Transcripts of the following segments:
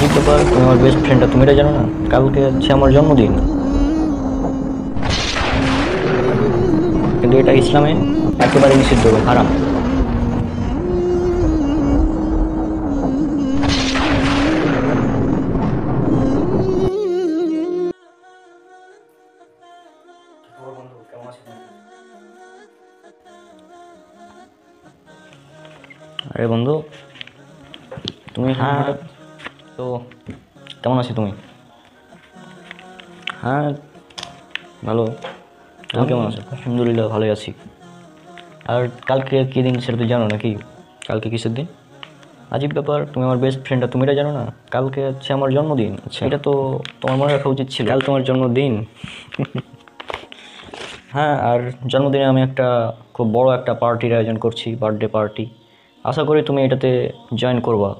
আজিব ব্যাপার, তুমি আমার বেস্ট ফ্রেন্ডটা তুমি এটা জানো না? কালকে হচ্ছে আমার জন্মদিন, কিন্তু এটা ইসলামে একেবারে নিষিদ্ধ এবং হারাম। আরে বন্ধু, তুমি হঠাৎ তো কেমন আছো তুমি? হ্যাঁ, ভালো। তুমি কেমন আছো? আলহামদুলিল্লাহ ভালোই আছি। আর কালকে কী দিন সেটা তো জানো নাকি? কালকে কিসের দিন? আজিব ব্যাপার, তুমি আমার বেস্ট ফ্রেন্ডটা তুমি এটা জানো না? কালকে হচ্ছে আমার জন্মদিন। আচ্ছা, এটা তো তোমার মনে রাখা উচিত ছিল। কাল তোমার জন্মদিন। হ্যাঁ, আর জন্মদিনে আমি খুব বড় একটা পার্টির আয়োজন করছি, বার্থডে পার্টি। আশা করি তুমি এটাতে জয়েন করবা।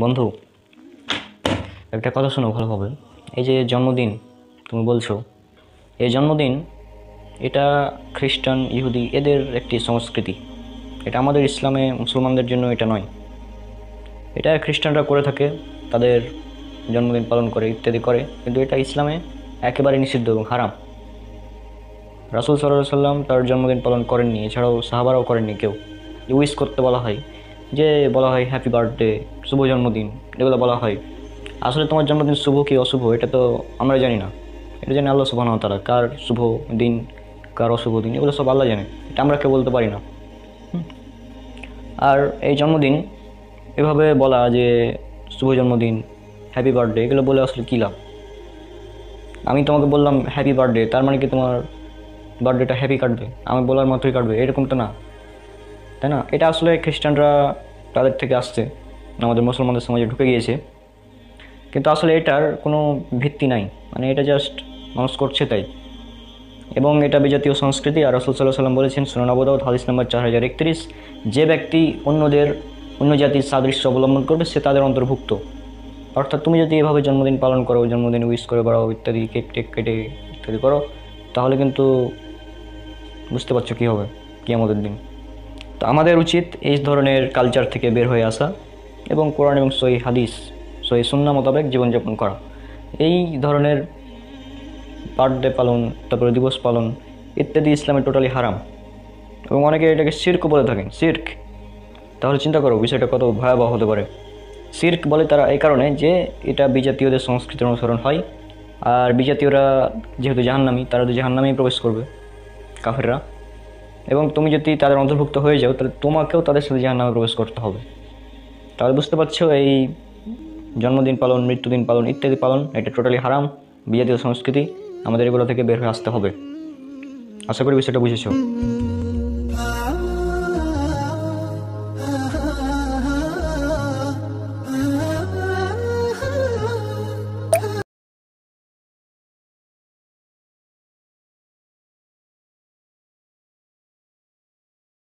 বন্ধু, একটা কথা শোনো ভালোভাবে। এই যে জন্মদিন তুমি বলছো, এই জন্মদিন এটা খ্রিস্টান, ইহুদি এদের একটি সংস্কৃতি। এটা আমাদের ইসলামে মুসলমানদের জন্য এটা নয়। এটা খ্রিস্টানরা করে থাকে, তাদের জন্মদিন পালন করে ইত্যাদি করে, কিন্তু এটা ইসলামে একেবারে নিষিদ্ধ এবং হারাম। রাসূল সাল্লাল্লাহু আলাইহি সাল্লাম তার জন্মদিন পালন করেননি, এছাড়াও সাহাবারাও করেননি কেউ। যে উইশ করতে বলা হয়, যে বলা হয় হ্যাপি বার্থডে, শুভ জন্মদিন, এগুলো বলা হয়। আসলে তোমার জন্মদিন শুভ কি অশুভ এটা তো আমরা জানি না। এটা জানি আল্লাহ সুবহানাহু ওয়া তাআলা। কার শুভ দিন, কার অশুভ দিন, এগুলো সব আল্লাহ জানে, এটা আমরা কেউ বলতে পারি না। আর এই জন্মদিন এভাবে বলা যে শুভ জন্মদিন, হ্যাপি বার্থডে, এগুলো বলে আসলে কী লাভ? আমি তোমাকে বললাম হ্যাপি বার্থডে, তার মানে কি তোমার বার্থডেটা হ্যাপি কাটবে? আমি বলার মতোই কাটবে এরকম তো না, তাই না? এটা আসলে খ্রিস্টানরা তাদের থেকে আসছে, আমাদের মুসলমানদের সমাজে ঢুকে গিয়েছে, কিন্তু আসলে এটার কোনো ভিত্তি নাই। মানে এটা জাস্ট মানুষ করছে তাই, এবং এটা বিজাতীয় সংস্কৃতি। আর রাসূল সাল্লাল্লাহু আলাইহি ওয়াসাল্লাম বলেছেন সুনান আবু দাউদ হাদিস নাম্বার 4031, যে ব্যক্তি অন্য জাতির সাদৃশ্য অবলম্বন করবে সে তাদের অন্তর্ভুক্ত। অর্থাৎ তুমি যদি এভাবে জন্মদিন পালন করো, জন্মদিন উইশ করে বেড়াও ইত্যাদি, কেক টেক কেটে ইত্যাদি করো, তাহলে কিন্তু বুঝতে পারছো কী হবে কিয়ামতের দিন। তো আমাদের উচিত এই ধরনের কালচার থেকে বের হয়ে আসা এবং কোরআন এবং সহিহ হাদিস, সহিহ সুন্নাহ মোতাবেক জীবনযাপন করা। এই ধরনের বার্থডে পালন, তারপরে দিবস পালন ইত্যাদি ইসলামে টোটালি হারাম, এবং অনেকে এটাকে শিরক বলে থাকেন। শিরক, তাহলে চিন্তা করো বিষয়টা কত ভয়াবহ হতে পারে। শিরক বলে তারা এই কারণে যে এটা বিজাতীয়দের সংস্কৃতির অনুসরণ হয়, আর বিজাতীয়রা যেহেতু জাহান্নামী, তারা তো জাহান্নামেই প্রবেশ করবে, কাফেররা। এবং তুমি যদি তাদের অন্তর্ভুক্ত হয়ে যাও, তাহলে তোমাকেও তাদের সাথে জাহান্নামে প্রবেশ করতে হবে। তাহলে বুঝতে পারছো এই জন্মদিন পালন, মৃত্যুদিন পালন ইত্যাদি পালন এটা টোটালি হারাম, বিজাতীয় সংস্কৃতি। আমাদের এগুলো থেকে বের হয়ে আসতে হবে। আশা করি বিষয়টা বুঝেছো।